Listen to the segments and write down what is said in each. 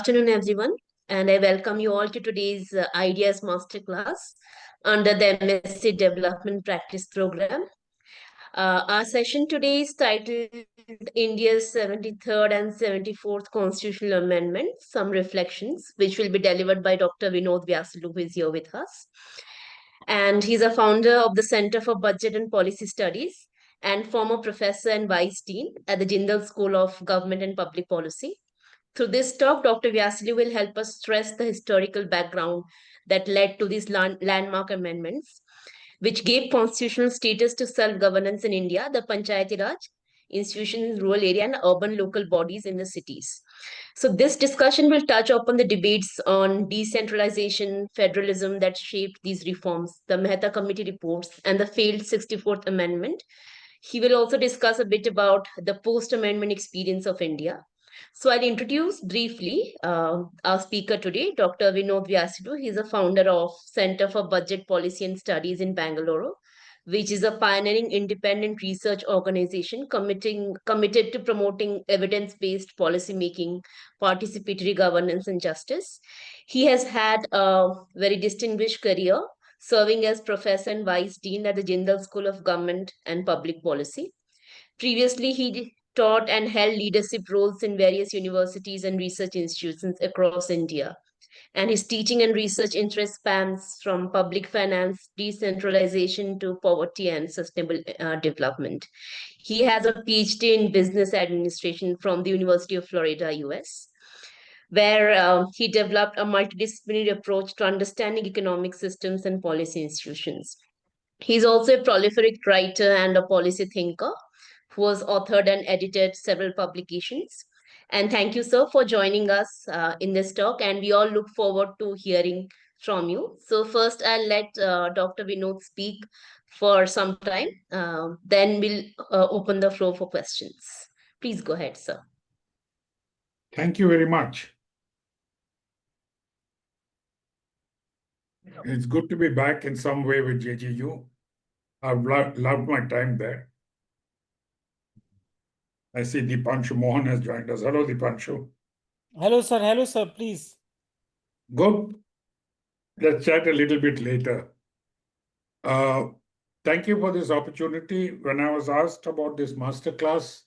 Afternoon, everyone, and I welcome you all to today's Ideas Masterclass under the MSc Development Practice Program. Our session today is titled India's 73rd and 74th Constitutional Amendment, Some Reflections, which will be delivered by Dr. Vinod Vyasulu, who is here with us. And he's a founder of the Center for Budget and Policy Studies and former professor and vice dean at the Jindal School of Government and Public Policy. Through this talk, Dr. Vyasulu will help us stress the historical background that led to these landmark amendments, which gave constitutional status to self-governance in India, the Panchayati Raj institutions in rural area and urban local bodies in the cities. So this discussion will touch upon the debates on decentralization, federalism that shaped these reforms, the Mehta Committee reports, and the failed 64th Amendment. He will also discuss a bit about the post-amendment experience of India. So I'll introduce briefly our speaker today, Dr. Vinod Vyasulu. He's a founder of Center for Budget Policy and Studies in Bangalore, which is a pioneering independent research organization committed to promoting evidence-based policy making, participatory governance, and justice. He has had a very distinguished career serving as professor and vice dean at the Jindal School of Government and Public Policy. Previously, he taught and held leadership roles in various universities and research institutions across India. And his teaching and research interest spans from public finance, decentralization to poverty and sustainable development. He has a PhD in business administration from the University of Florida, US, where he developed a multidisciplinary approach to understanding economic systems and policy institutions. He's also a prolific writer and a policy thinker who has authored and edited several publications. And thank you, sir, for joining us in this talk. And we all look forward to hearing from you. So first, I'll let Dr. Vinod speak for some time. Then we'll open the floor for questions. Please go ahead, sir. Thank you very much. It's good to be back in some way with JGU. I've loved my time there. I see Dipanshu Mohan has joined us. Hello, Dipanshu. Hello, sir. Hello, sir. Please. Good. Let's chat a little bit later. Thank you for this opportunity. When I was asked about this masterclass,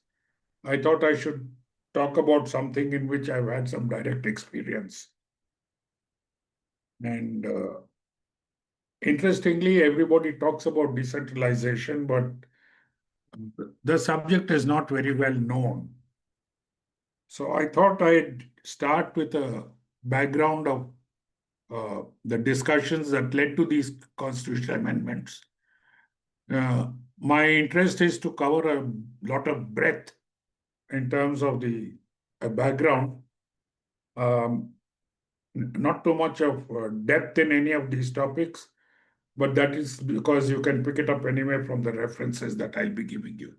I thought I should talk about something in which I've had some direct experience. And interestingly, everybody talks about decentralization, but the subject is not very well known. So I thought I'd start with a background of the discussions that led to these constitutional amendments. My interest is to cover a lot of breadth in terms of the background, not too much of depth in any of these topics, but that is because you can pick it up anywhere from the references that I'll be giving you.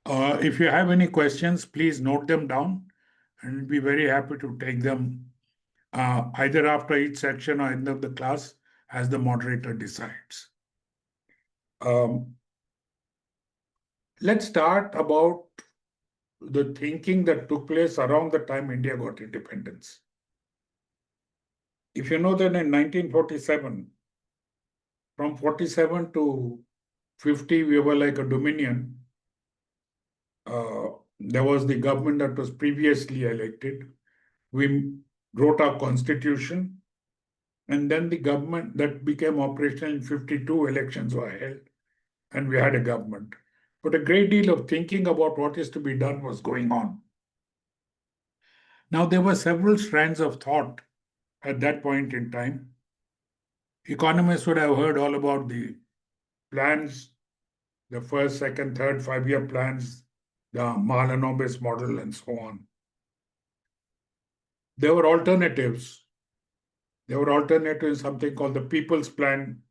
If you have any questions, please note them down, and we'll be very happy to take them either after each section or end of the class as the moderator decides. Let's start about the thinking that took place around the time India got independence. If you know that in 1947, from 47 to 50, we were like a dominion. There was the government that was previously elected. We wrote our constitution, and then the government that became operational in 52 elections were held, and we had a government. But a great deal of thinking about what is to be done was going on. Now, there were several strands of thought at that point in time. Economists would have heard all about the plans, the first, second, third, 5-year plans, the Mahalanobis model, and so on. There were alternatives. There were alternatives, something called the People's Plan.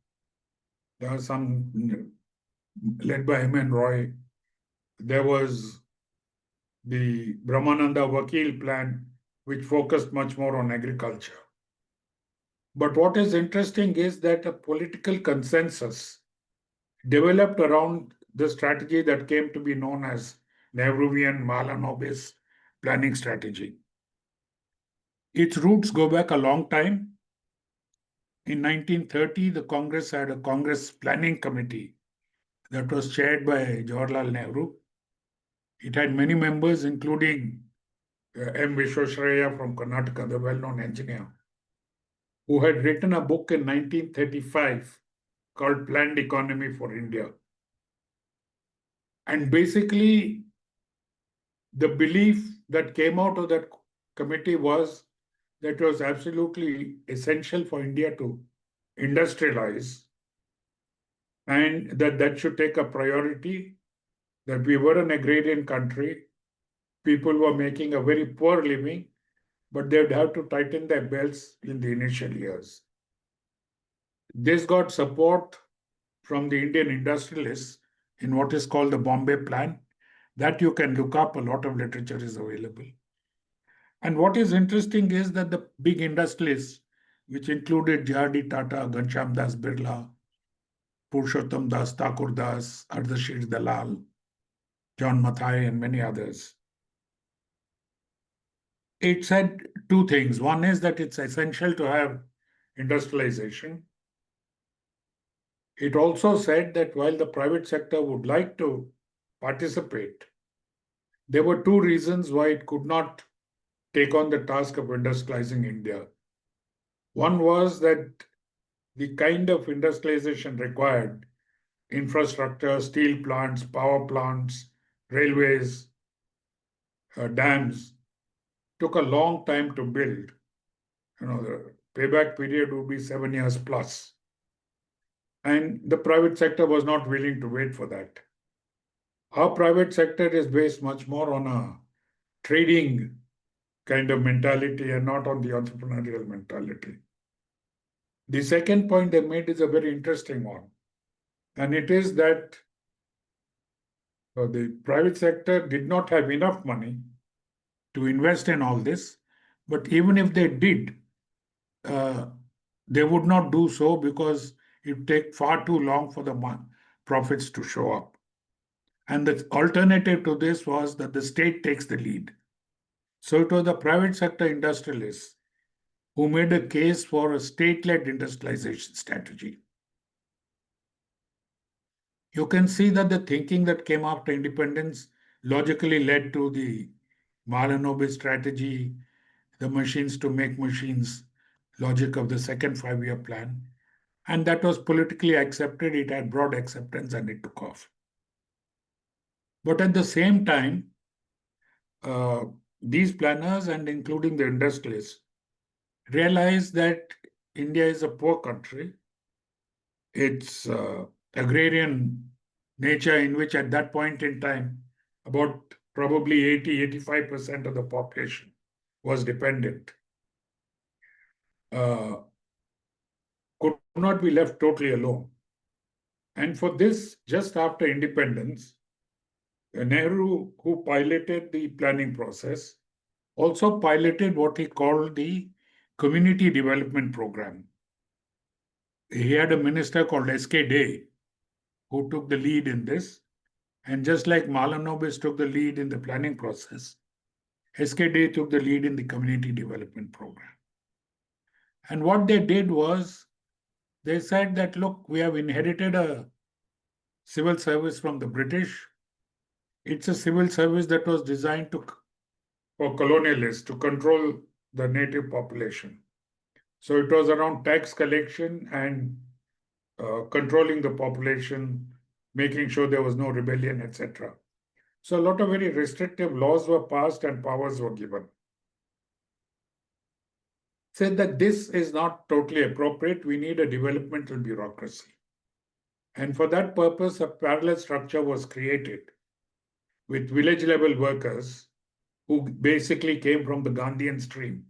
There was some led by M.N. Roy. There was the Brahmananda Vakil Plan, which focused much more on agriculture. But what is interesting is that a political consensus developed around the strategy that came to be known as Nehruvian Mahalanobis planning strategy. Its roots go back a long time. In 1930, the Congress had a Congress Planning Committee that was chaired by Jawaharlal Nehru. It had many members, including M. Vishwashraya from Karnataka, the well-known engineer, who had written a book in 1935 called Planned Economy for India. And basically, the belief that came out of that committee was that it was absolutely essential for India to industrialize and that should take a priority, that we were an agrarian country. People were making a very poor living, but they would have to tighten their belts in the initial years. This got support from the Indian industrialists in what is called the Bombay Plan. That you can look up, a lot of literature is available. And what is interesting is that the big industrialists, which included J.R.D. Tata, Ghanshyam Das Birla, Purushottam Das, Thakur Das, Ardashir Dalal, John Mathai, and many others, it said two things. One is that it's essential to have industrialization. It also said that while the private sector would like to participate, there were two reasons why it could not take on the task of industrializing India. One was that the kind of industrialization required, infrastructure, steel plants, power plants, railways, dams, took a long time to build. The payback period would be 7 years plus. And the private sector was not willing to wait for that. Our private sector is based much more on a trading kind of mentality and not on the entrepreneurial mentality. The second point they made is a very interesting one. And it is that the private sector did not have enough money to invest in all this. But even if they did, they would not do so because it would take far too long for the profits to show up. And the alternative to this was that the state takes the lead. So it was the private sector industrialists who made a case for a state-led industrialization strategy. You can see that the thinking that came after independence logically led to the Mahalanobis strategy, the machines to make machines logic of the second five-year plan. And that was politically accepted. It had broad acceptance and it took off. But at the same time, these planners and including the industrialists realized that India is a poor country. Its agrarian nature, in which at that point in time, about probably 80-85% of the population was dependent, could not be left totally alone. And for this, just after independence, Nehru, who piloted the planning process, also piloted what he called the Community Development Program. He had a minister called S.K. Day, who took the lead in this. And just like Mahalanobis took the lead in the planning process, S.K. Day took the lead in the Community Development Program. And what they did was, they said that, look, we have inherited a civil service from the British. It's a civil service that was designed for colonialists to control the native population. So it was around tax collection and controlling the population, making sure there was no rebellion, etc. So a lot of very restrictive laws were passed and powers were given. Said that this is not totally appropriate. We need a developmental bureaucracy. And for that purpose, a parallel structure was created with village level workers who basically came from the Gandhian stream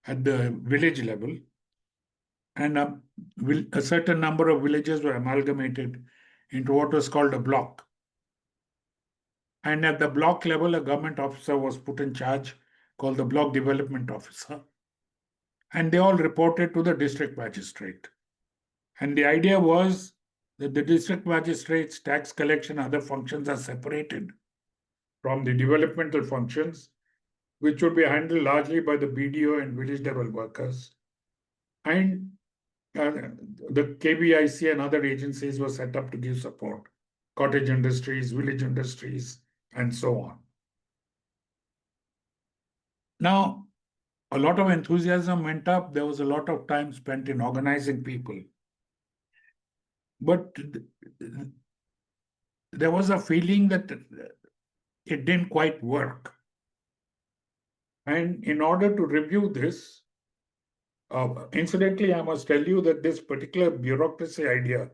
at the village level. And a certain number of villages were amalgamated into what was called a block. And at the block level, a government officer was put in charge called the block development officer. And they all reported to the district magistrate. And the idea was that the district magistrate's tax collection, other functions are separated from the developmental functions, which would be handled largely by the BDO and village level workers. And the KBIC and other agencies were set up to give support, cottage industries, village industries, and so on. Now, a lot of enthusiasm went up. There was a lot of time spent in organizing people. But there was a feeling that it didn't quite work. And in order to review this, incidentally, I must tell you that this particular bureaucracy idea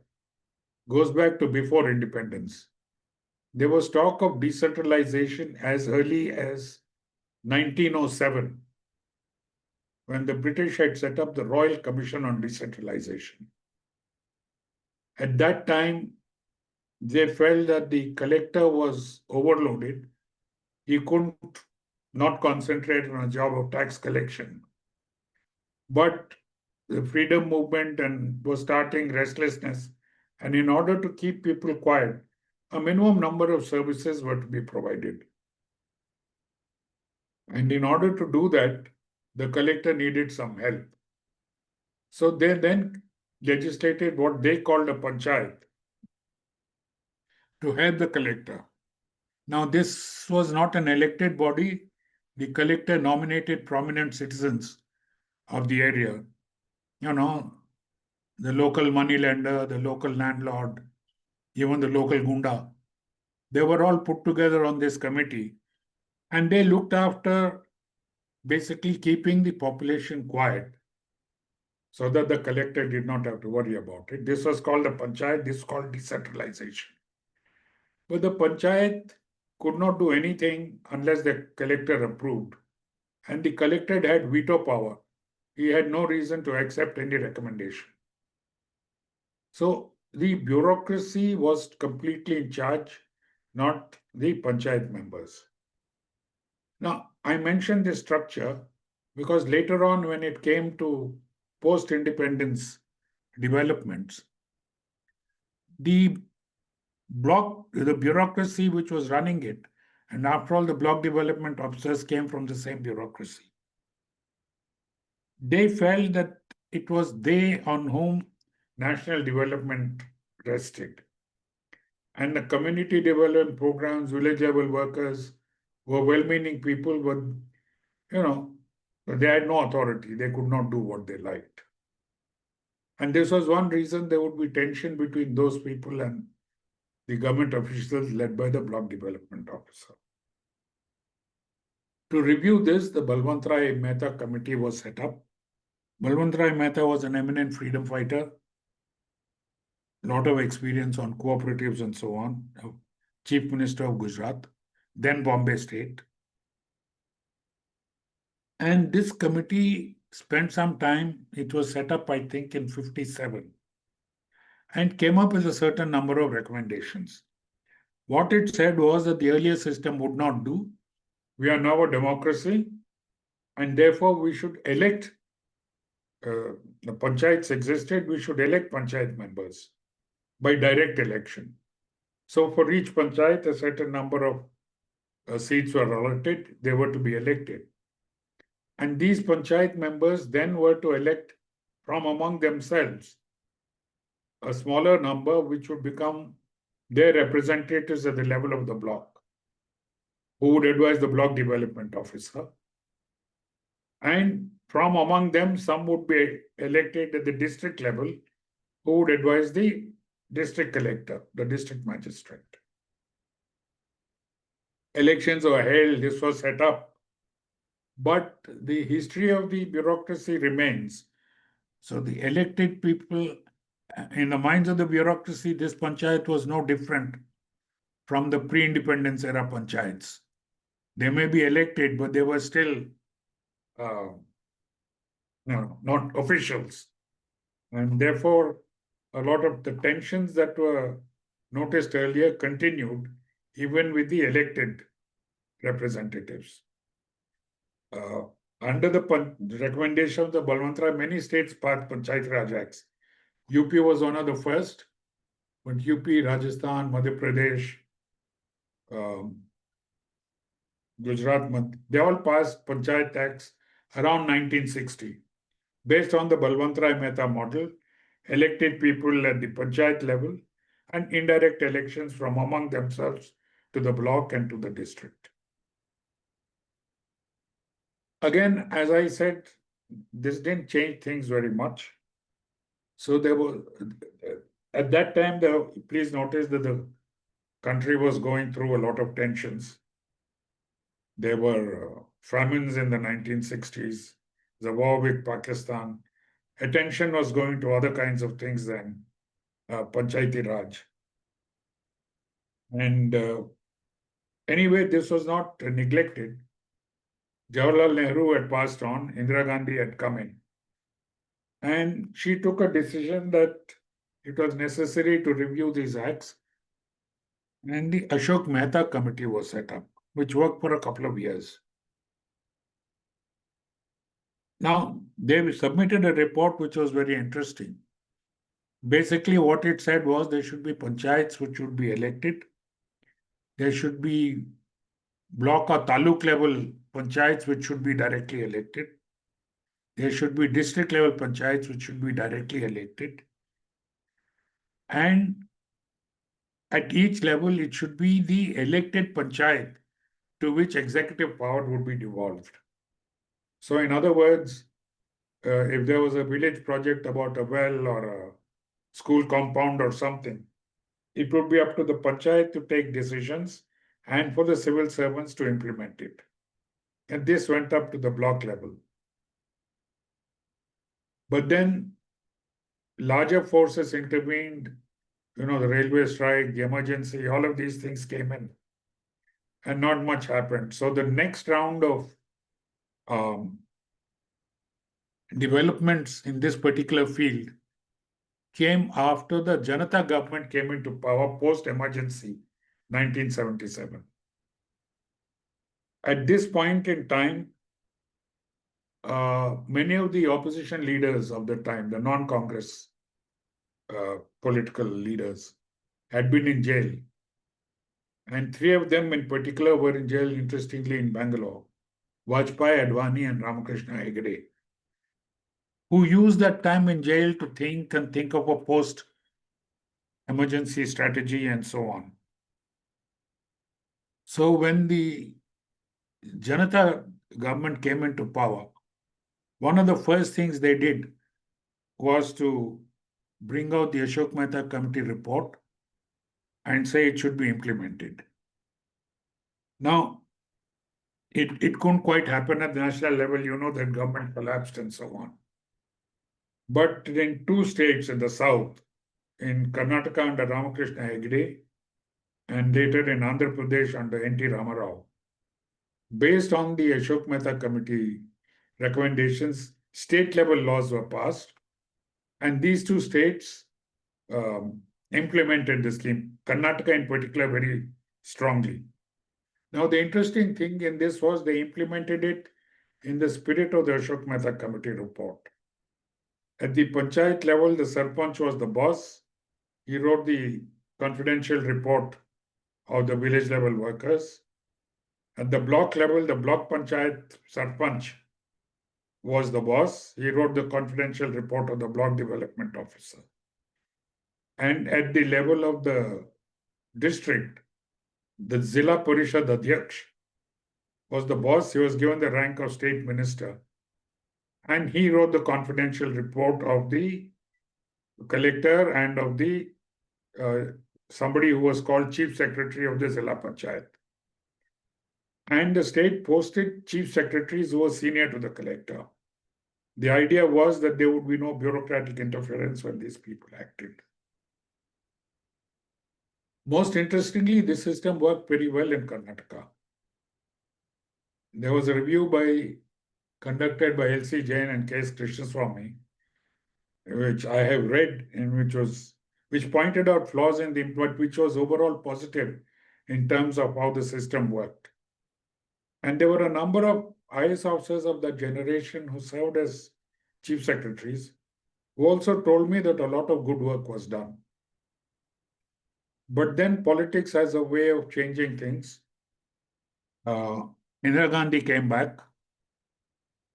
goes back to before independence. There was talk of decentralization as early as 1907, when the British had set up the Royal Commission on Decentralization. At that time, they felt that the collector was overloaded. He couldn't not concentrate on a job of tax collection. But the freedom movement and was starting restlessness. And in order to keep people quiet, a minimum number of services were to be provided. And in order to do that, the collector needed some help. So they then legislated what they called a panchayat to help the collector. Now, this was not an elected body. The collector nominated prominent citizens of the area, the local moneylender, the local landlord, even the local gunda. They were all put together on this committee, and they looked after basically keeping the population quiet so that the collector did not have to worry about it. This was called a panchayat, this was called decentralization. But the panchayat could not do anything unless the collector approved. And the collector had veto power. He had no reason to accept any recommendation. So the bureaucracy was completely in charge, not the panchayat members. Now, I mentioned this structure because later on, when it came to post-independence developments, the bureaucracy which was running it, and after all, the block development officers came from the same bureaucracy. They felt that it was they on whom national development rested. And the community development programs, village level workers were well-meaning people, but, they had no authority. They could not do what they liked. And this was one reason there would be tension between those people and the government officials led by the block development officer. To review this, the Balwant Rai Mehta committee was set up. Balwant Rai Mehta was an eminent freedom fighter, lot of experience on cooperatives and so on, Chief Minister of Gujarat, then Bombay State. And this committee spent some time, it was set up, I think, in 57, and came up with a certain number of recommendations. What it said was that the earlier system would not do. We are now a democracy, and therefore we should elect, the panchayats existed, we should elect panchayat members by direct election. So for each panchayat, a certain number of seats were allotted, they were to be elected. And these panchayat members then were to elect from among themselves a smaller number, which would become their representatives at the level of the block, who would advise the block development officer. And from among them, some would be elected at the district level, who would advise the district collector, the district magistrate. Elections were held, this was set up, but the history of the bureaucracy remains. So the elected people, in the minds of the bureaucracy, this panchayat was no different from the pre-independence era panchayats. They may be elected, but they were still not officials. And therefore, a lot of the tensions that were noticed earlier continued even with the elected representatives. Under the recommendation of the Balwant Rai, many states passed Panchayat Raj Acts. UP was one of the first, but UP, Rajasthan, Madhya Pradesh, Gujarat, they all passed Panchayat Acts around 1960. Based on the Balwantrai Mehta model, elected people at the Panchayat level and indirect elections from among themselves to the block and to the district. Again, as I said, this didn't change things very much. So there was, at that time, please notice that the country was going through a lot of tensions. There were famines in the 1960s, the war with Pakistan. Attention was going to other kinds of things than Panchayati Raj. And anyway, this was not neglected. Jawaharlal Nehru had passed on, Indira Gandhi had come in. And she took a decision that it was necessary to review these acts. And the Ashok Mehta committee was set up, which worked for a couple of years. Now, they submitted a report which was very interesting. Basically, what it said was there should be panchayats which should be elected. There should be block or taluk level panchayats which should be directly elected. There should be district level panchayats which should be directly elected. And at each level, it should be the elected panchayat to which executive power would be devolved. So, in other words, if there was a village project about a well or a school compound or something, it would be up to the panchayat to take decisions and for the civil servants to implement it. And this went up to the block level. But then larger forces intervened, the railway strike, the emergency, all of these things came in. And not much happened. So the next round of developments in this particular field came after the Janata government came into power post-emergency, 1977. At this point in time, many of the opposition leaders of the time, the non-Congress political leaders, had been in jail. And three of them in particular were in jail, interestingly, in Bangalore. Vajpayee, Advani, and Ramakrishna Hegde, who used that time in jail to think of a post-emergency strategy and so on. So when the Janata government came into power, one of the first things they did was to bring out the Ashok Mehta committee report and say it should be implemented. Now, it couldn't quite happen at the national level, that government collapsed and so on. But in two states in the south, in Karnataka under Ramakrishna Hegde, and later in Andhra Pradesh under N.T. Ramarao, based on the Ashok Mehta committee recommendations, state level laws were passed, and these two states implemented the scheme, Karnataka in particular very strongly. Now, the interesting thing in this was they implemented it in the spirit of the Ashok Mehta committee report. At the panchayat level, the sarpanch was the boss. He wrote the confidential report of the village level workers. At the block level, the block panchayat sarpanch was the boss. He wrote the confidential report of the block development officer. And at the level of the district, the Zilla Parishad Adhyaksh was the boss. He was given the rank of state minister. And he wrote the confidential report of the collector and of the somebody who was called chief secretary of the Zilla Panchayat. And the state posted chief secretaries who were senior to the collector. The idea was that there would be no bureaucratic interference when these people acted. Most interestingly, this system worked very well in Karnataka. There was a review conducted by L.C. Jain and K.S. Krishnaswamy, which I have read, and which pointed out flaws in but which was overall positive in terms of how the system worked. And there were a number of IAS officers of that generation who served as chief secretaries, who also told me that a lot of good work was done. But then politics has a way of changing things. Indira Gandhi came back.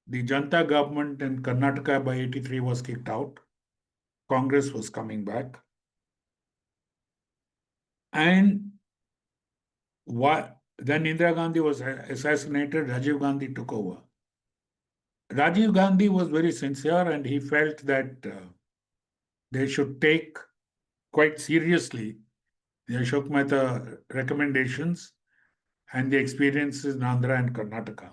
The Janta government in Karnataka by 83 was kicked out. Congress was coming back. And then Indira Gandhi was assassinated, Rajiv Gandhi took over. Rajiv Gandhi was very sincere and he felt that they should take quite seriously the Ashok Mehta recommendations and the experiences in Andhra and Karnataka.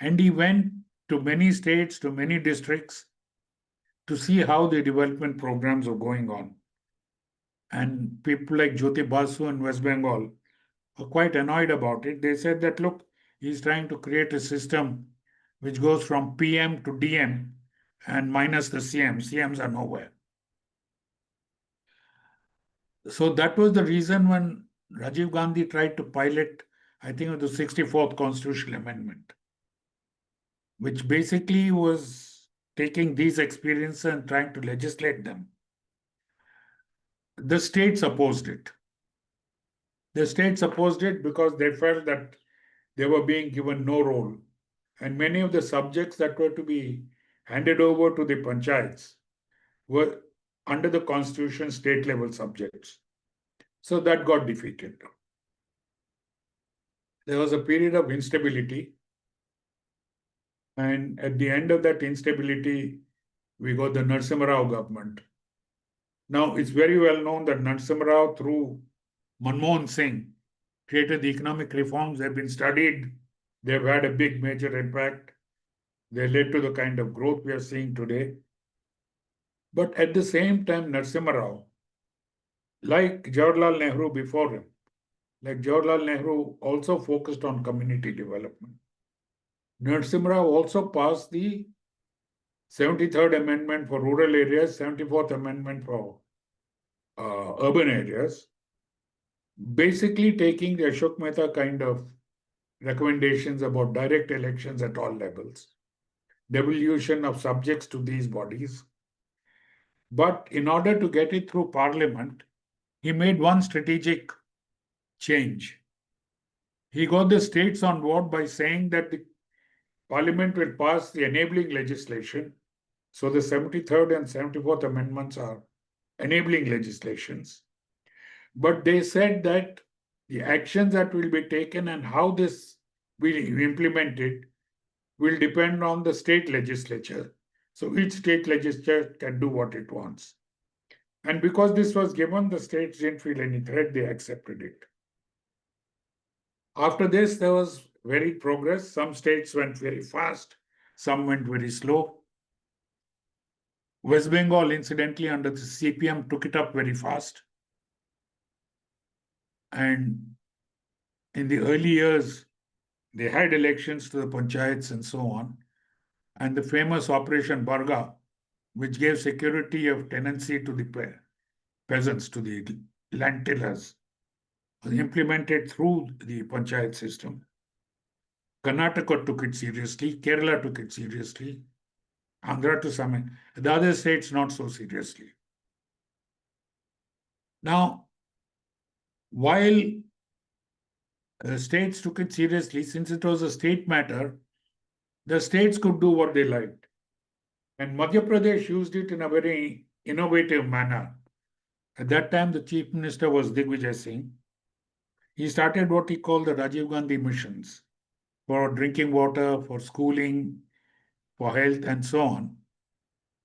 And he went to many states, to many districts to see how the development programs were going on. And people like Jyoti Basu in West Bengal were quite annoyed about it. They said that, look, he's trying to create a system which goes from PM to DM and minus the CM. CMs are nowhere. So that was the reason when Rajiv Gandhi tried to pilot, I think, it was the 64th Constitutional Amendment, which basically was taking these experiences and trying to legislate them. The states opposed it. The states opposed it because they felt that they were being given no role. And many of the subjects that were to be handed over to the panchayats were under the constitution state level subjects. So that got defeated. There was a period of instability. And at the end of that instability, we got the Narasimha Rao government. Now, it's very well known that Narasimha Rao, through Manmohan Singh, created the economic reforms. They've been studied. They've had a big major impact. They led to the kind of growth we are seeing today. But at the same time, Narasimha Rao, like Jawaharlal Nehru before him, like Jawaharlal Nehru also focused on community development. Narasimha Rao also passed the 73rd Amendment for rural areas, 74th Amendment for urban areas, basically taking the Ashok Mehta kind of recommendations about direct elections at all levels, devolution of subjects to these bodies. But in order to get it through Parliament, he made one strategic change. He got the states on board by saying that the Parliament will pass the enabling legislation. So the 73rd and 74th Amendments are enabling legislations. But they said that the actions that will be taken and how this will be implemented will depend on the state legislature. So each state legislature can do what it wants. And because this was given, the states didn't feel any threat, they accepted it. After this, there was very progress. Some states went very fast, some went very slow. West Bengal, incidentally, under the CPM, took it up very fast. And in the early years, they had elections to the panchayats and so on. And the famous Operation Barga, which gave security of tenancy to the peasants, to the land tillers, was implemented through the panchayat system. Karnataka took it seriously, Kerala took it seriously, Andhra to some extent, the other states not so seriously. Now, while states took it seriously, since it was a state matter, the states could do what they liked. And Madhya Pradesh used it in a very innovative manner. At that time, the chief minister was Digvijay Singh. He started what he called the Rajiv Gandhi missions for drinking water, for schooling, for health, and so on.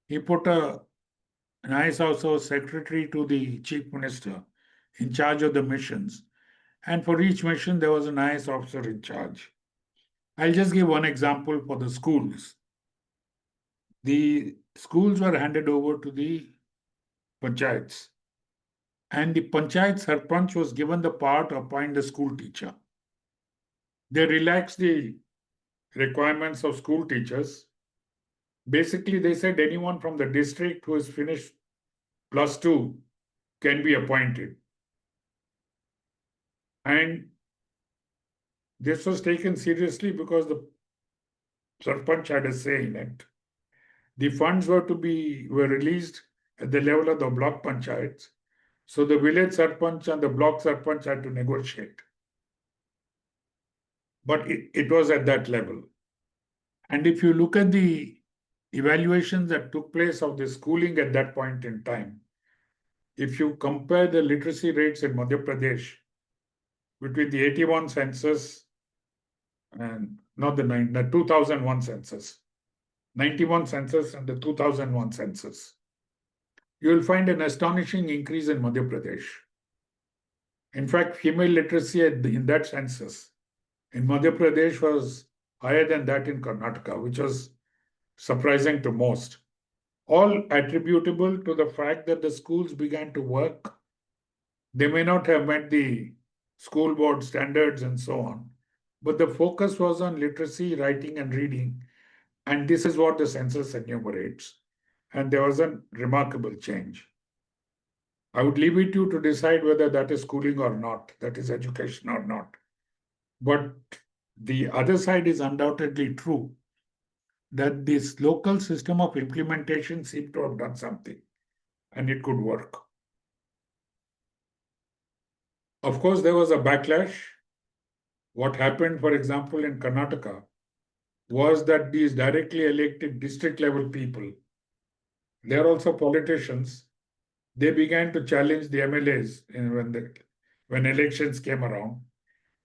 He put an ISO secretary to the chief minister in charge of the missions. And for each mission, there was an IS officer in charge. I'll just give one example for the schools. The schools were handed over to the panchayats. And the panchayat sarpanch was given the power to appoint the school teacher. They relaxed the requirements of school teachers. Basically, they said anyone from the district who has finished +2 can be appointed. And this was taken seriously because the sarpanch had a say in it. The funds were released at the level of the block panchayats. So the village sarpanch and the block sarpanch had to negotiate. but it was at that level. And if you look at the evaluations that took place of the schooling at that point in time, if you compare the literacy rates in Madhya Pradesh between the 81 census and not the 2001 census, 91 census and the 2001 census, you will find an astonishing increase in Madhya Pradesh. In fact, female literacy in that census in Madhya Pradesh was higher than that in Karnataka, which was surprising to most. All attributable to the fact that the schools began to work. They may not have met the school board standards and so on, but the focus was on literacy, writing, and reading. And this is what the census enumerates. And there was a remarkable change. I would leave it to you to decide whether that is schooling or not, that is education or not. But the other side is undoubtedly true, that this local system of implementation seemed to have done something and it could work. Of course, there was a backlash. What happened, for example, in Karnataka was that these directly elected district level people, they're also politicians, they began to challenge the MLAs when elections came around.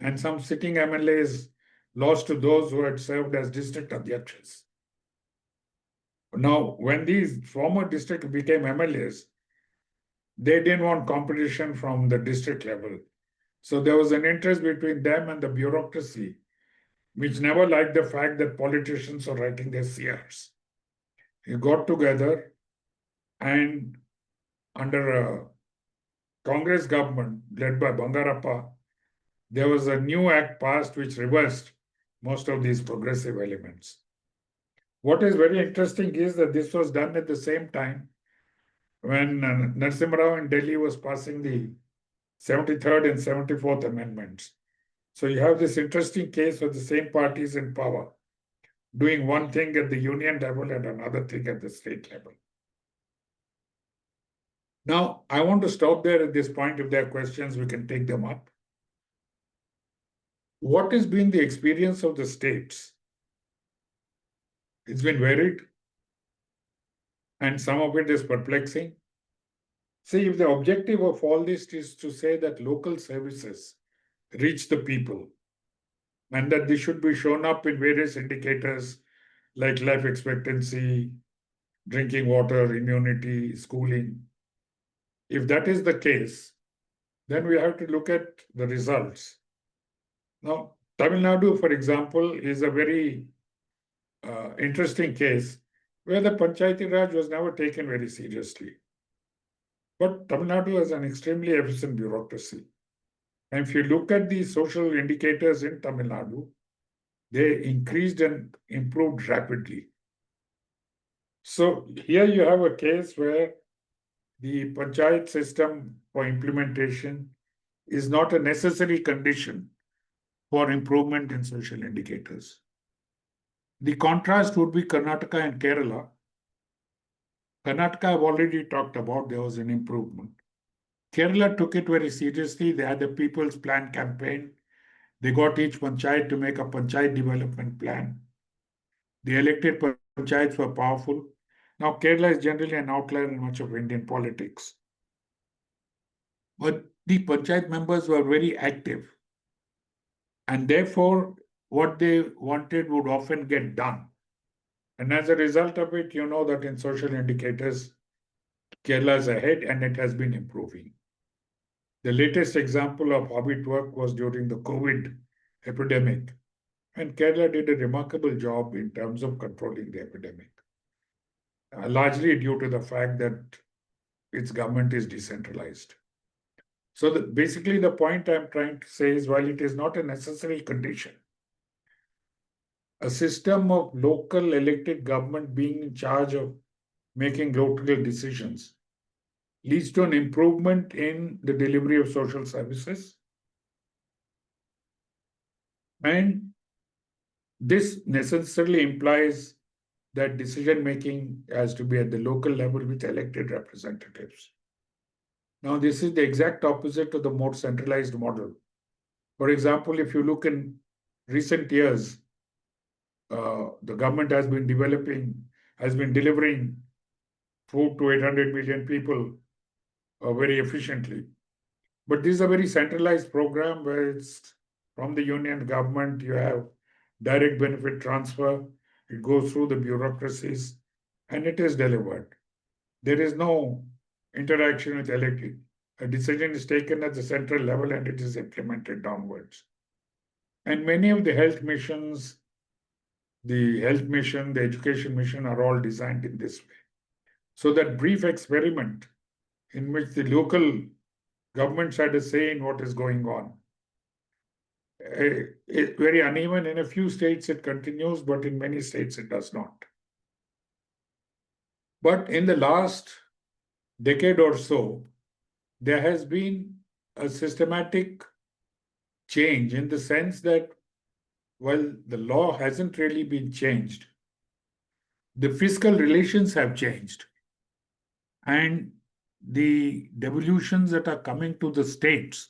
And some sitting MLAs lost to those who had served as district adhyakshas. Now, when these former district became MLAs, they didn't want competition from the district level. So there was an interest between them and the bureaucracy, which never liked the fact that politicians were writing their CRs. They got together and under a Congress government led by Bangarappa, there was a new act passed which reversed most of these progressive elements. What is very interesting is that this was done at the same time when Narasimha Rao in Delhi was passing the 73rd and 74th amendments. So you have this interesting case of the same parties in power doing one thing at the union level and another thing at the state level. Now, I want to stop there at this point. If there are questions, we can take them up. What has been the experience of the states? It's been varied, and some of it is perplexing. See, if the objective of all this is to say that local services reach the people and that they should be shown up in various indicators like life expectancy, drinking water, immunity, schooling, if that is the case, then we have to look at the results. Now, Tamil Nadu, for example, is a very interesting case where the Panchayati Raj was never taken very seriously. But Tamil Nadu has an extremely efficient bureaucracy. And if you look at the social indicators in Tamil Nadu, they increased and improved rapidly. So here you have a case where the panchayat system for implementation is not a necessary condition for improvement in social indicators. The contrast would be Karnataka and Kerala. Karnataka I've already talked about, there was an improvement. Kerala took it very seriously. They had the People's Plan campaign. They got each panchayat to make a panchayat development plan. The elected panchayats were powerful. Now, Kerala is generally an outlier in much of Indian politics. But the panchayat members were very active. And therefore, what they wanted would often get done. And as a result of it, you know that in social indicators, Kerala is ahead and it has been improving. The latest example of how it worked was during the COVID epidemic. And Kerala did a remarkable job in terms of controlling the epidemic, largely due to the fact that its government is decentralized. So basically the point I'm trying to say is, while it is not a necessary condition, a system of local elected government being in charge of making local decisions leads to an improvement in the delivery of social services. And this necessarily implies that decision-making has to be at the local level with elected representatives. Now, this is the exact opposite to the more centralized model. For example, if you look in recent years, the government has been delivering food to 800 million people very efficiently. But this is a very centralized program where it's from the union government, you have direct benefit transfer, it goes through the bureaucracies, and it is delivered. There is no interaction with elected. A decision is taken at the central level and it is implemented downwards. And many of the health missions, the education mission are all designed in this way. So that brief experiment in which the local governments had a say in what is going on, very uneven. In a few states it continues, but in many states it does not. But in the last decade or so, there has been a systematic change in the sense that while the law hasn't really been changed, the fiscal relations have changed. And the devolutions that are coming to the states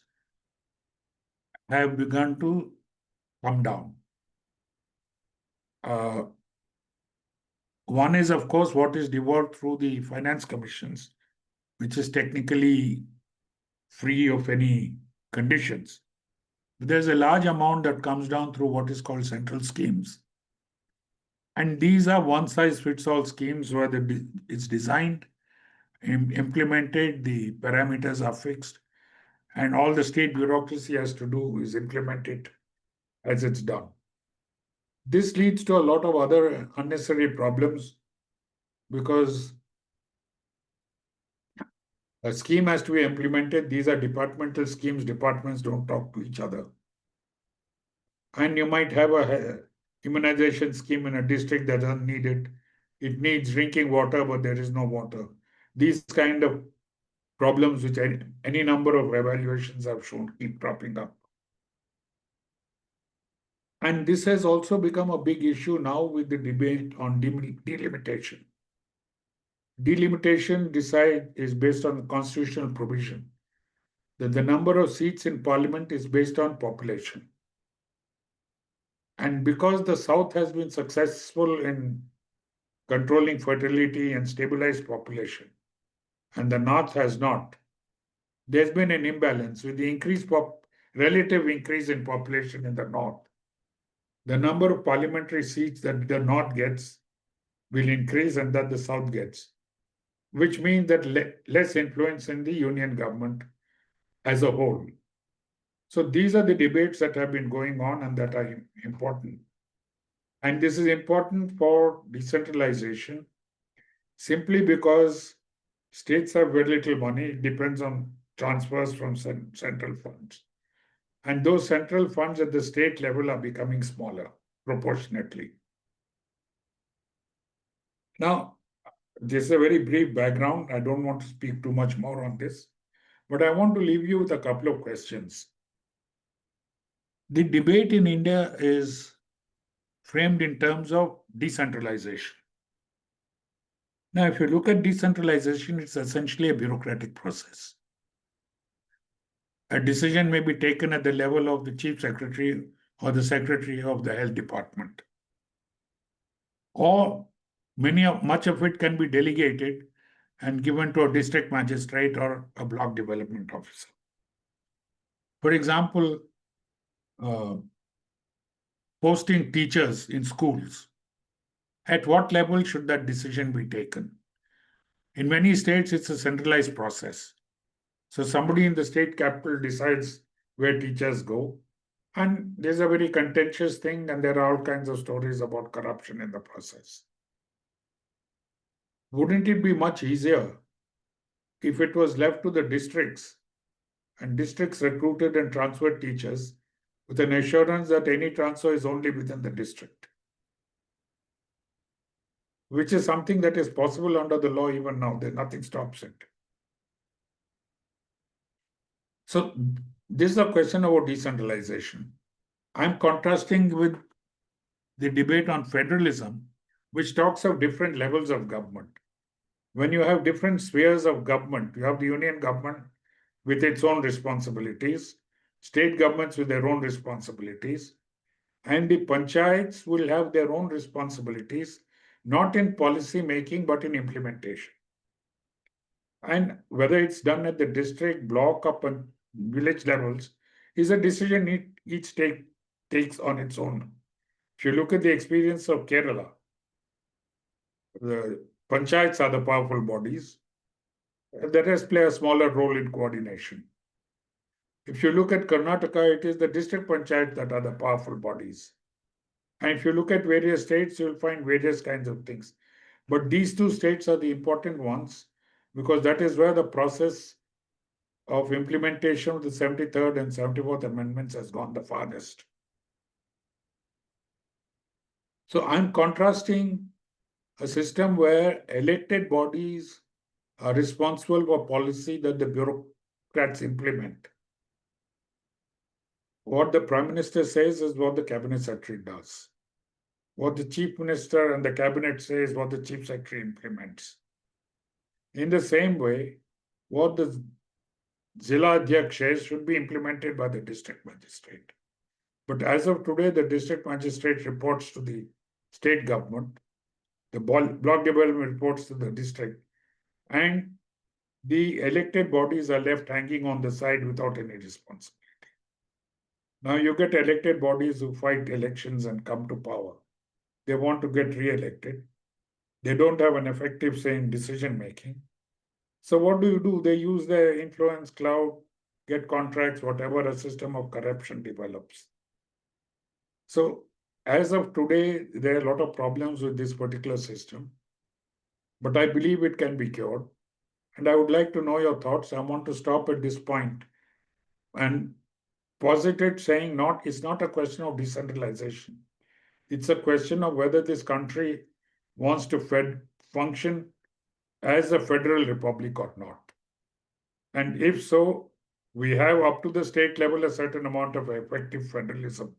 have begun to come down. One is, of course, what is devolved through the finance commissions, which is technically free of any conditions. But there's a large amount that comes down through what is called central schemes. And these are one-size-fits-all schemes where it's designed, implemented, the parameters are fixed, and all the state bureaucracy has to do is implement it as it's done. This leads to a lot of other unnecessary problems because a scheme has to be implemented. These are departmental schemes. Departments don't talk to each other. And you might have a immunization scheme in a district that doesn't need it. It needs drinking water, but there is no water. These kind of problems, which any number of evaluations have shown, keep cropping up. And this has also become a big issue now with the debate on delimitation. Delimitation is based on constitutional provision that the number of seats in parliament is based on population. And because the South has been successful in controlling fertility and stabilized population, and the North has not, there's been an imbalance with the relative increase in population in the North. The number of parliamentary seats that the North gets will increase and that the South gets, which means that less influence in the union government as a whole. So these are the debates that have been going on and that are important. And this is important for decentralization simply because states have very little money. It depends on transfers from central funds. And those central funds at the state level are becoming smaller proportionately. Now, this is a very brief background. I don't want to speak too much more on this, but I want to leave you with a couple of questions. The debate in India is framed in terms of decentralization. Now, if you look at decentralization, it's essentially a bureaucratic process. A decision may be taken at the level of the chief secretary or the secretary of the health department. Or much of it can be delegated and given to a district magistrate or a block development officer. For example, posting teachers in schools. At what level should that decision be taken? In many states, it's a centralized process. So somebody in the state capital decides where teachers go. And there's a very contentious thing, and there are all kinds of stories about corruption in the process. Wouldn't it be much easier if it was left to the districts and districts recruited and transferred teachers with an assurance that any transfer is only within the district, which is something that is possible under the law even now. Nothing stops it. So this is a question about decentralization. I'm contrasting with the debate on federalism, which talks of different levels of government. When you have different spheres of government, you have the union government with its own responsibilities, state governments with their own responsibilities, And the panchayats will have their own responsibilities, not in policy making, but in implementation. And whether it's done at the district, block, up and village levels is a decision each state takes on its own. If you look at the experience of Kerala, the panchayats are the powerful bodies. The rest play a smaller role in coordination. If you look at Karnataka, it is the district panchayats that are the powerful bodies. And if you look at various states, you'll find various kinds of things. But these two states are the important ones because that is where the process of implementation of the 73rd and 74th Amendments has gone the farthest. So I'm contrasting a system where elected bodies are responsible for policy that the bureaucrats implement. What the Prime Minister says is what the Cabinet Secretary does. What the Chief Minister and the Cabinet says, what the Chief Secretary implements. In the same way, what the Zilla Adhyak says should be implemented by the district magistrate. But as of today, the district magistrate reports to the state government, the block development reports to the district, and the elected bodies are left hanging on the side without any responsibility. Now you get elected bodies who fight elections and come to power. They want to get re-elected. They don't have an effective say in decision making. So what do? They use their influence cloud, get contracts, whatever a system of corruption develops. So as of today, there are a lot of problems with this particular system, but I believe it can be cured. And I would like to know your thoughts. I want to stop at this point and posit it saying it's not a question of decentralization. It's a question of whether this country wants to function as a federal republic or not. And if so, we have up to the state level a certain amount of effective federalism.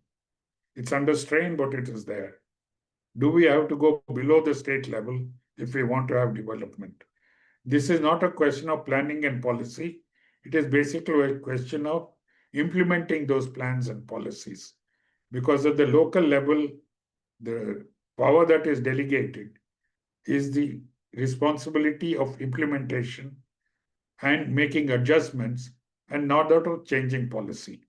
It's under strain, but it is there. Do we have to go below the state level if we want to have development? This is not a question of planning and policy. It is basically a question of implementing those plans and policies. Because at the local level, the power that is delegated is the responsibility of implementation and making adjustments and not that of changing policy.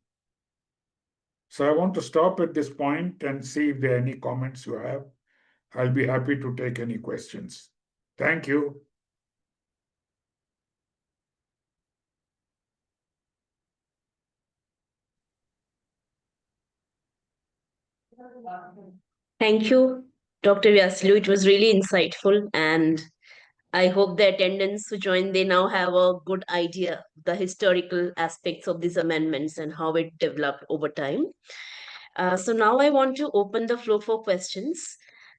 So I want to stop at this point and see if there are any comments you have. I'll be happy to take any questions. Thank you. Thank you, Dr. Vyasulu. It was really insightful, and I hope the attendants who joined, they now have a good idea of the historical aspects of these amendments and how it developed over time. So now I want to open the floor for questions.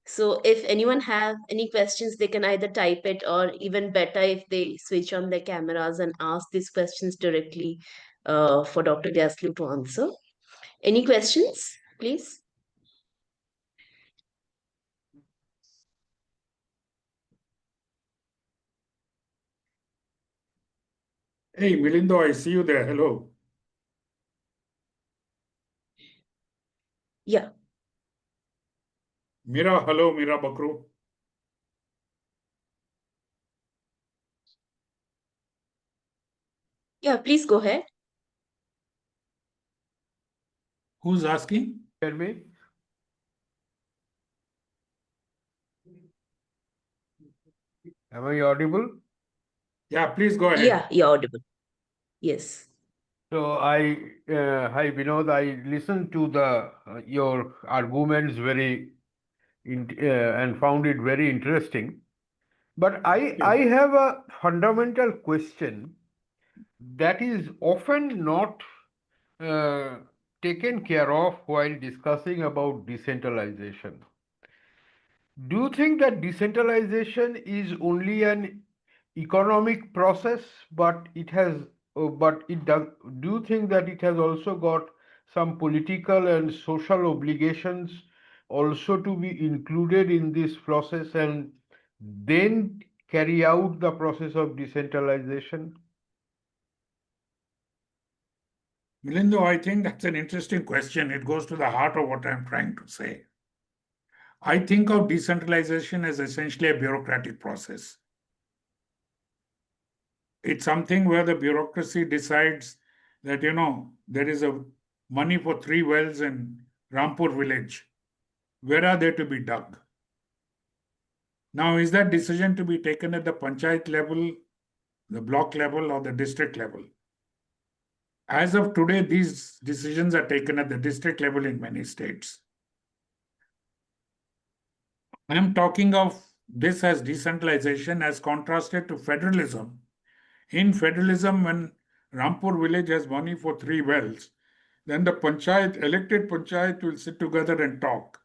So if anyone have any questions, they can either type it or even better if they switch on their cameras and ask these questions directly for Dr. Vyasulu to answer. Any questions, please? Hey, Milindo, I see you there. Hello. Yeah. Mira, hello, Mira Bakru. Yeah, please go ahead. Who's asking? Hear me? Am I audible? Yeah, please go ahead. Yeah, you're audible. Yes. So hi Vinod, I listened to your arguments and found it very interesting. But I have a fundamental question that is often not taken care of while discussing about decentralization. Do you think that decentralization is only an economic process, but it does? Do you think that it has also got some political and social obligations also to be included in this process and then carry out the process of decentralization? Milindo, I think that's an interesting question. It goes to the heart of what I'm trying to say. I think of decentralization as essentially a bureaucratic process. It's something where the bureaucracy decides that, there is a money for 3 wells in Rampur village. Where are they to be dug? Now, is that decision to be taken at the panchayat level, the block level, or the district level? As of today, these decisions are taken at the district level in many states. I am talking of this as decentralization as contrasted to federalism. In federalism, when Rampur village has money for 3 wells, then the panchayat, elected panchayat will sit together and talk.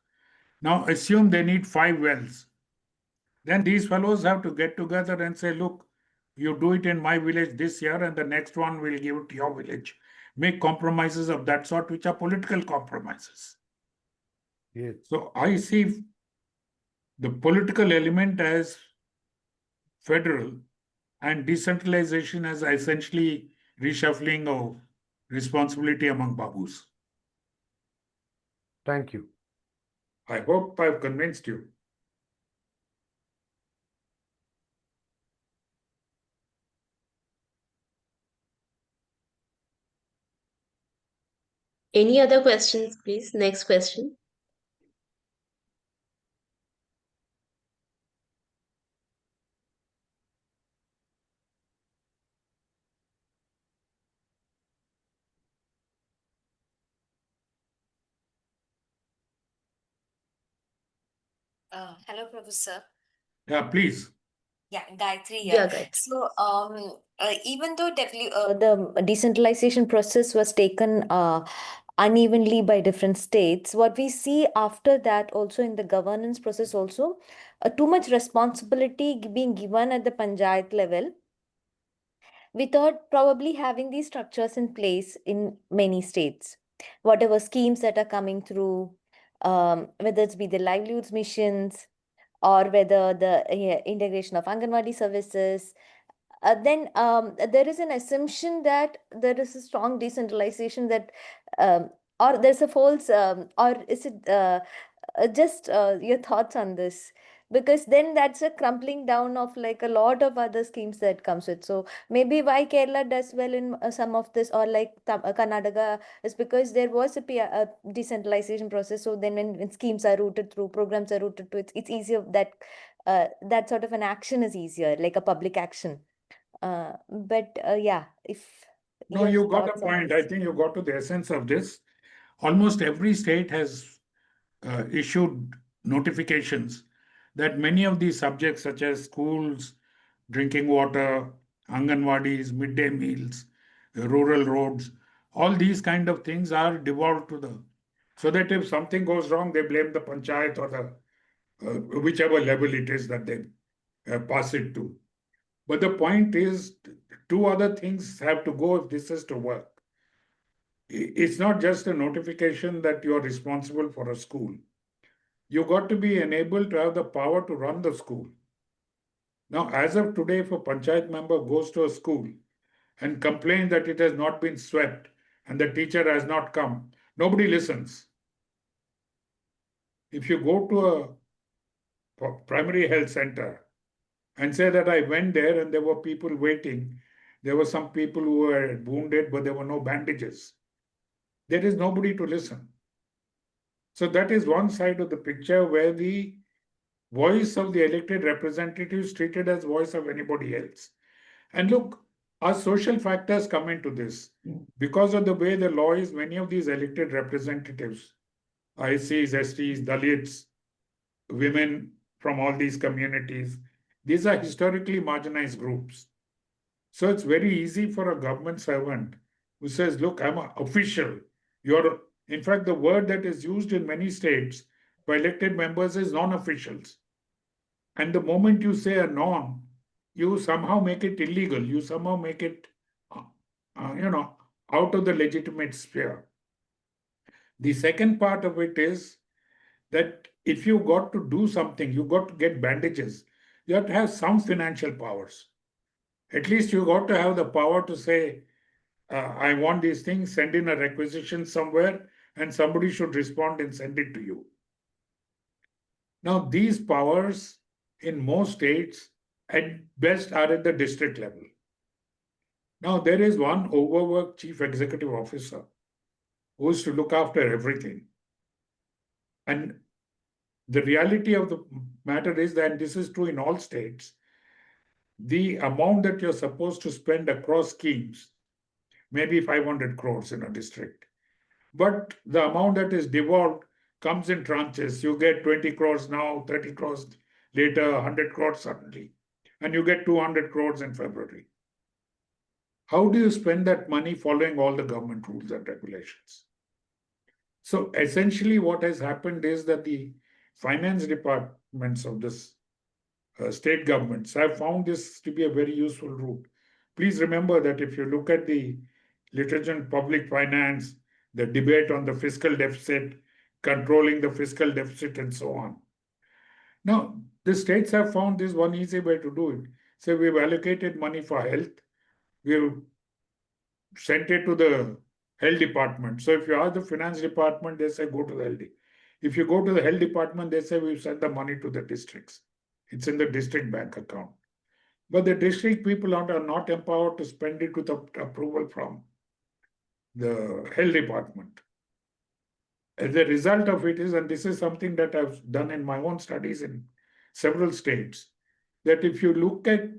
Now assume they need 5 wells. Then these fellows have to get together and say, look, you do it in my village this year and the next one will give it to your village. Make compromises of that sort, which are political compromises. Yes. So I see the political element as federal and decentralization as essentially reshuffling of responsibility among babus. Thank you. I hope I've convinced you. Any other questions, please? Next question. Hello, Professor. Yeah, please. Yeah, Gayatri here. Yeah, guys. So, even though the decentralization process was taken unevenly by different states, what we see after that also in the governance process also, too much responsibility being given at the panchayat level without probably having these structures in place in many states. Whatever schemes that are coming through, whether it's be the livelihoods missions or whether the integration of Anganwadi services, then there is an assumption that there is a strong decentralization that, or there's a false, or is it just your thoughts on this? Because then that's a crumpling down of like a lot of other schemes that comes with. So maybe why Kerala does well in some of this, or like Karnataka, is because there was a decentralization process. So then when schemes are routed through, programs are routed to, it's easier that that sort of an action is easier, like a public action. But yeah, if No, your you got a thoughts on point. I this. think you got to the essence of this. Almost every state has issued notifications that many of these subjects, such as schools, drinking water, Anganwadis, midday meals, rural roads, all these kind of things are devolved to the, so that if something goes wrong, they blame the panchayat or the whichever level it is that they pass it to. But the point is, 2 other things have to go if this is to work. It's not just a notification that you are responsible for a school. You got to be enabled to have the power to run the school. Now, as of today, if a panchayat member goes to a school and complains that it has not been swept and the teacher has not come, nobody listens. If you go to a primary health center and say that I went there and there were people waiting, there were some people who were wounded, but there were no bandages, there is nobody to listen. So that is one side of the picture where the voice of the elected representatives treated as voice of anybody else. And look, our social factors come into this. Because of the way the law is, many of these elected representatives, ICs, STs, Dalits, women from all these communities, these are historically marginalized groups. So it's very easy for a government servant who says, look, I'm an official. You're, in fact, the word that is used in many states for elected members is non-officials. And the moment you say a non, you somehow make it illegal. You somehow make it, out of the legitimate sphere. The second part of it is that if you got to do something, you got to get bandages. You have to have some financial powers. At least you got to have the power to say, I want these things, send in a requisition somewhere, and somebody should respond and send it to you. Now, these powers in most states at best are at the district level. Now, there is one overworked chief executive officer who is to look after everything. And the reality of the matter is that this is true in all states. The amount that you're supposed to spend across schemes, maybe 500 crores in a district, but the amount that is devolved comes in tranches. You get 20 crores now, 30 crores later, 100 crores suddenly, and you get 200 crores in February. How do you spend that money following all the government rules and regulations? So essentially what has happened is that the finance departments of this state governments have found this to be a very useful route. Please remember that if you look at the literature on public finance, the debate on the fiscal deficit, controlling the fiscal deficit, and so on. Now, the states have found this one easy way to do it. So we've allocated money for health. We've sent it to the health department. So if you ask the finance department, they say go to the health. If you go to the health department, they say we've sent the money to the districts. It's in the district bank account. But the district people are not empowered to spend it with approval from the health department. As a result of it is, and this is something that I've done in my own studies in several states, that if you look at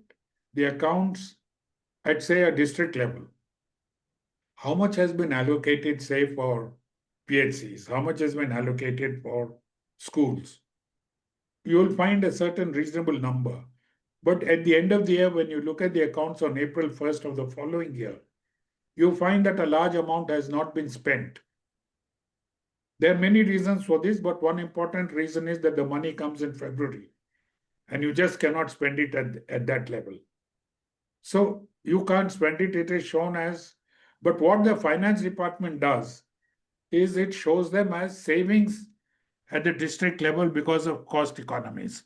the accounts at, say, a district level, how much has been allocated, say, for PHCs, how much has been allocated for schools, you will find a certain reasonable number. But at the end of the year, when you look at the accounts on April 1st of the following year, you find that a large amount has not been spent. There are many reasons for this, but one important reason is that the money comes in February and you just cannot spend it at that level. So you can't spend it, it is shown as, but what the finance department does is it shows them as savings at the district level because of cost economies.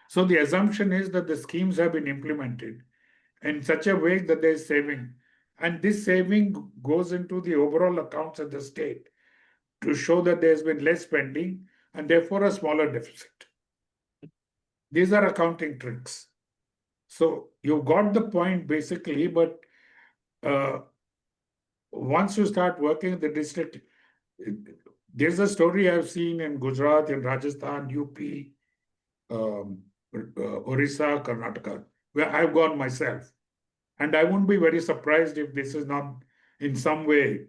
So the assumption is that the schemes have been implemented in such a way that there is saving. And this saving goes into the overall accounts of the state to show that there has been less spending and therefore a smaller deficit. These are accounting tricks. So you got the point basically, but once you start working in the district, there's a story I've seen in Gujarat, in Rajasthan, UP, Orissa, Karnataka, where I've gone myself. And I won't be very surprised if this is not in some way,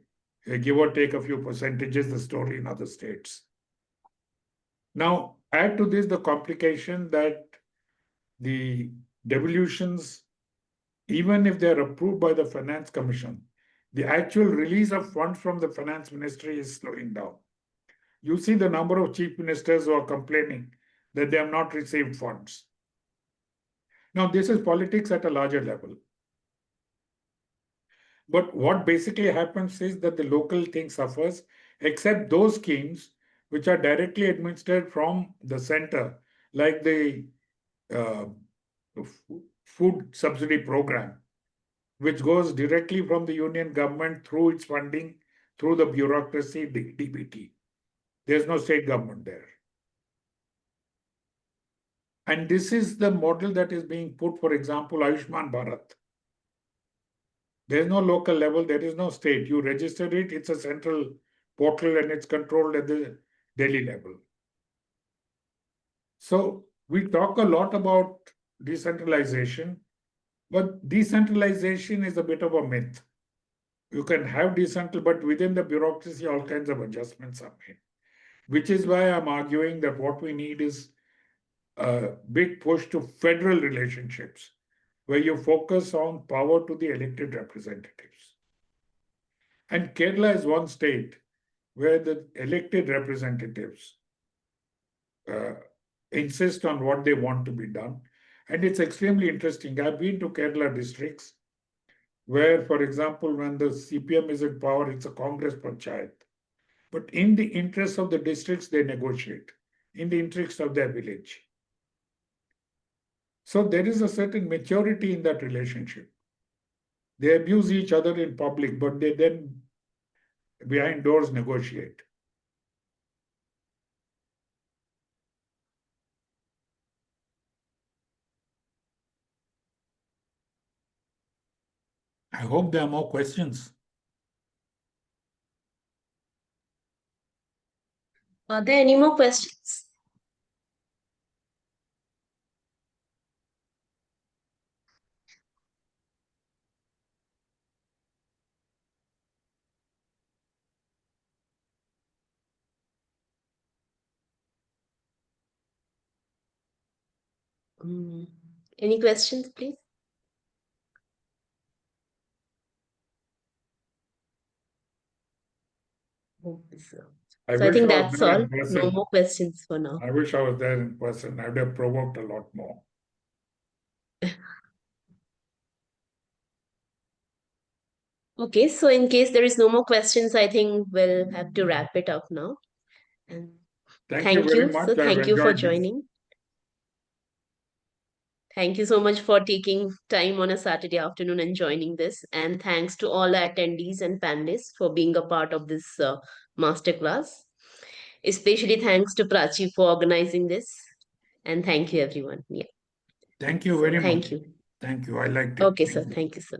give or take a few percentages, the story in other states. Now, add to this the complication that the devolutions, even if they're approved by the Finance Commission, the actual release of funds from the Finance Ministry is slowing down. You see the number of chief ministers who are complaining that they have not received funds. Now, this is politics at a larger level. But what basically happens is that the local thing suffers, except those schemes which are directly administered from the center, like the food subsidy program, which goes directly from the union government through its funding, through the bureaucracy, the DBT. There's no state government there. And this is the model that is being put, for example, Ayushman Bharat. There is no local level, there is no state. You register it, it's a central portal and it's controlled at the Delhi level. So we talk a lot about decentralization, but decentralization is a bit of a myth. You can have decentral, but within the bureaucracy, all kinds of adjustments are made, which is why I'm arguing that what we need is a big push to federal relationships, where you focus on power to the elected representatives. And Kerala is one state where the elected representatives insist on what they want to be done. And it's extremely interesting. I've been to Kerala districts where, for example, when the CPM is in power, it's a Congress panchayat. But in the interest of the districts, they negotiate, in the interest of their village. So there is a certain maturity in that relationship. They abuse each other in public, but they then behind doors negotiate. I hope there are more questions. Are there any more questions? Any questions, please? Okay, so I I wish think I was that's there all. in No person. more questions for now. I wish I was there in person. I would have provoked a lot more. Okay, so in case there is no more questions, I think we'll have to wrap it up now. And Thank you thank very you. So much. I've thank you for enjoyed this. joining. Thank you so much for taking time on a Saturday afternoon and joining this. And thanks to all the attendees and panelists for being a part of this masterclass. Especially thanks to Prachi for organizing this. And thank you, everyone. Yeah. Thank you very much. Thank you. Thank you. I liked it. Okay, Thank sir. you. Thank you, sir.